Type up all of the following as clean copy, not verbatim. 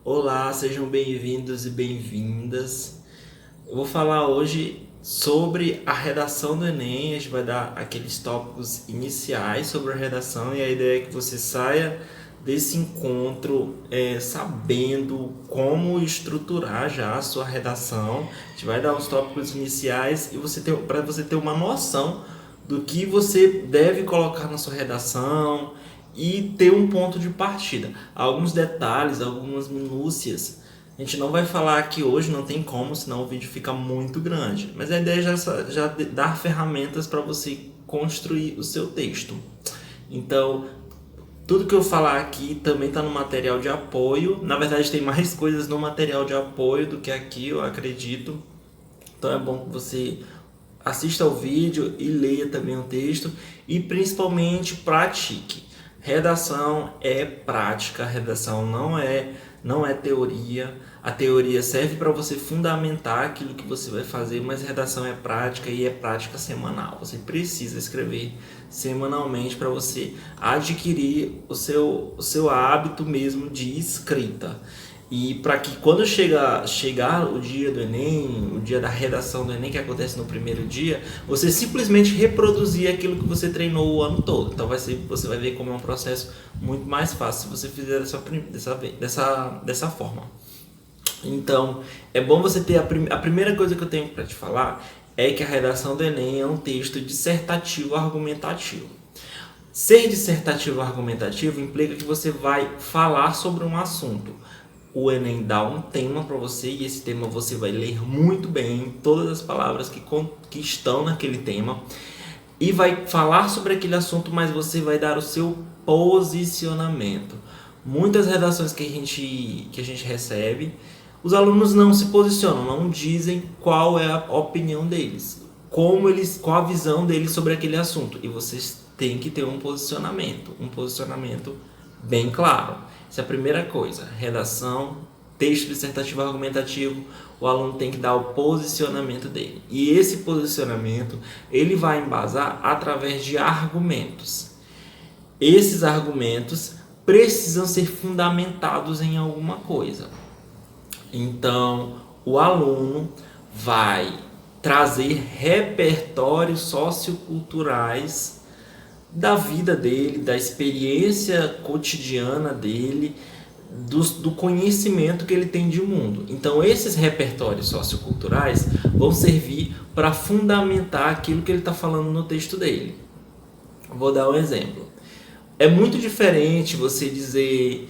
Olá, sejam bem-vindos e bem-vindas. Eu vou falar hoje sobre a redação do Enem. A gente vai dar aqueles tópicos iniciais sobre a redação e a ideia é que você saia desse encontro sabendo como estruturar já a sua redação. A gente vai dar os tópicos iniciais e para você ter uma noção do que você deve colocar na sua redação e ter um ponto de partida. Alguns detalhes, algumas minúcias, a gente não vai falar aqui hoje, não tem como, senão o vídeo fica muito grande. Mas a ideia é já dar ferramentas para você construir o seu texto. Então, tudo que eu falar aqui também está no material de apoio. Na verdade, tem mais coisas no material de apoio do que aqui, eu acredito. Então é bom que você assista ao vídeo e leia também o texto e principalmente pratique. Redação é prática, redação não é teoria. A teoria serve para você fundamentar aquilo que você vai fazer, mas redação é prática e é prática semanal. Você precisa escrever semanalmente para você adquirir o seu hábito mesmo de escrita. E para que quando chegar o dia do Enem, o dia da redação do Enem, que acontece no primeiro dia, você simplesmente reproduzir aquilo que você treinou o ano todo. Então você vai ver como é um processo muito mais fácil se você fizer dessa forma. Então, é bom você ter a primeira coisa que eu tenho para te falar é que a redação do Enem é um texto dissertativo argumentativo. Ser dissertativo argumentativo implica que você vai falar sobre um assunto. O Enem dá um tema para você e esse tema você vai ler muito bem todas as palavras que estão naquele tema e vai falar sobre aquele assunto, mas você vai dar o seu posicionamento. Muitas redações que a gente recebe, os alunos não se posicionam, não dizem qual é a opinião deles, qual a visão deles sobre aquele assunto. E vocês têm que ter um posicionamento bem claro. Essa é a primeira coisa. Redação, texto dissertativo argumentativo, o aluno tem que dar o posicionamento dele. E esse posicionamento, ele vai embasar através de argumentos. Esses argumentos precisam ser fundamentados em alguma coisa. Então, o aluno vai trazer repertórios socioculturais da vida dele, da experiência cotidiana dele, do conhecimento que ele tem de mundo. Então, esses repertórios socioculturais vão servir para fundamentar aquilo que ele está falando no texto dele. Vou dar um exemplo. É muito diferente você dizer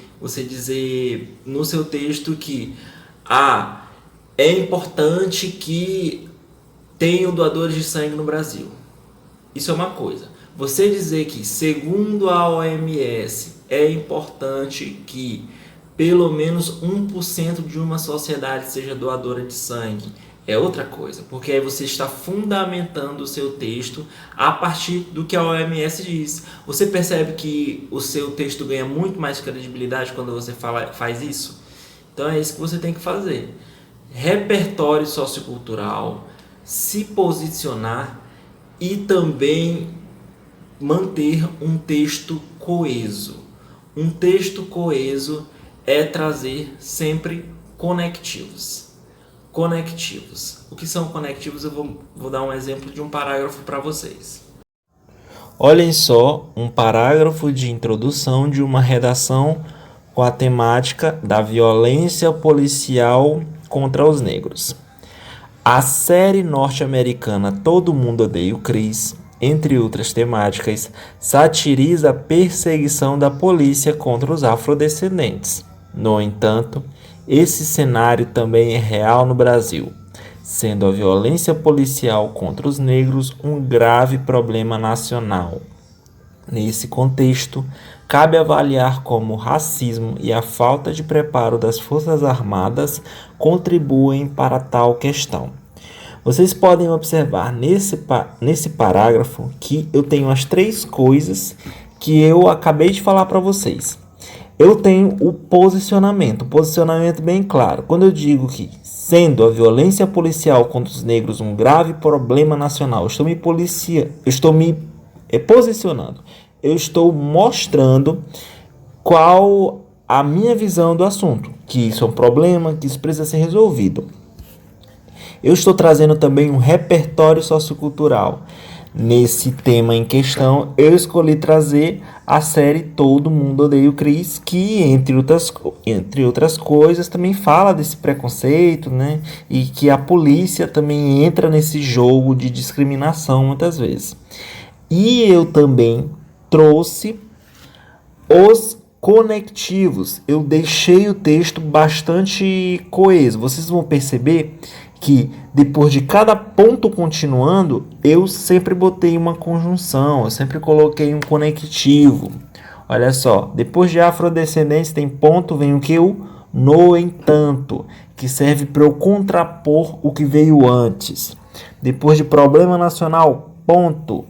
no seu texto que é importante que tenham doadores de sangue no Brasil. Isso é uma coisa. Você dizer que, segundo a OMS, é importante que pelo menos 1% de uma sociedade seja doadora de sangue, é outra coisa, porque aí você está fundamentando o seu texto a partir do que a OMS diz. Você percebe que o seu texto ganha muito mais credibilidade quando você faz isso? Então é isso que você tem que fazer. Repertório sociocultural, se posicionar e também manter um texto coeso. Um texto coeso é trazer sempre conectivos. Conectivos. O que são conectivos? Eu vou dar um exemplo de um parágrafo para vocês. Olhem só um parágrafo de introdução de uma redação com a temática da violência policial contra os negros. A série norte-americana Todo Mundo Odeia o Chris, entre outras temáticas, satiriza a perseguição da polícia contra os afrodescendentes. No entanto, esse cenário também é real no Brasil, sendo a violência policial contra os negros um grave problema nacional. Nesse contexto, cabe avaliar como o racismo e a falta de preparo das Forças Armadas contribuem para tal questão. Vocês podem observar nesse parágrafo que eu tenho as 3 coisas que eu acabei de falar para vocês. Eu tenho o posicionamento bem claro. Quando eu digo que, sendo a violência policial contra os negros um grave problema nacional, estou me posicionando. Eu estou mostrando qual a minha visão do assunto, que isso é um problema, que isso precisa ser resolvido. Eu estou trazendo também um repertório sociocultural. Nesse tema em questão, eu escolhi trazer a série Todo Mundo Odeia o Chris, que, entre outras coisas, também fala desse preconceito, né? E que a polícia também entra nesse jogo de discriminação muitas vezes. E eu também trouxe os conectivos. Eu deixei o texto bastante coeso. Vocês vão perceber que depois de cada ponto continuando, eu sempre botei uma conjunção, eu sempre coloquei um conectivo. Olha só, depois de afrodescendência tem ponto, vem o que? O no entanto, que serve para eu contrapor o que veio antes. Depois de problema nacional, ponto.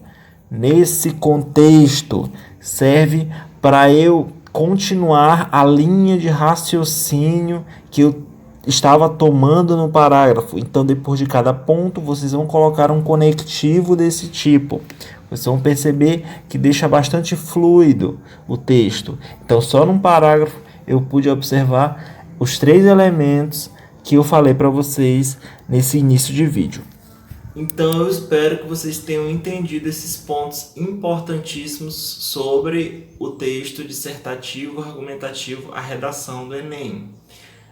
Nesse contexto, serve para eu continuar a linha de raciocínio que eu estava tomando no parágrafo. Então, depois de cada ponto, vocês vão colocar um conectivo desse tipo. Vocês vão perceber que deixa bastante fluido o texto. Então, só num parágrafo eu pude observar os 3 elementos que eu falei para vocês nesse início de vídeo. Então eu espero que vocês tenham entendido esses pontos importantíssimos sobre o texto dissertativo, argumentativo, a redação do Enem.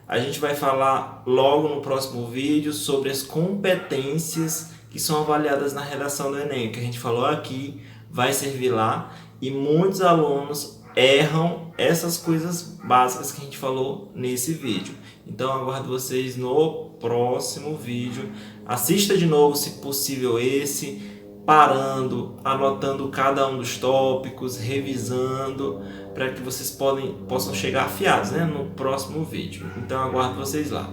A gente vai falar logo no próximo vídeo sobre as competências que são avaliadas na redação do Enem. O que a gente falou aqui vai servir lá e muitos alunos erram essas coisas básicas que a gente falou nesse vídeo. Então aguardo vocês no próximo vídeo. Assista de novo, se possível, esse, parando, anotando cada um dos tópicos, revisando, para que vocês possam chegar afiados, né, no próximo vídeo. Então aguardo vocês lá.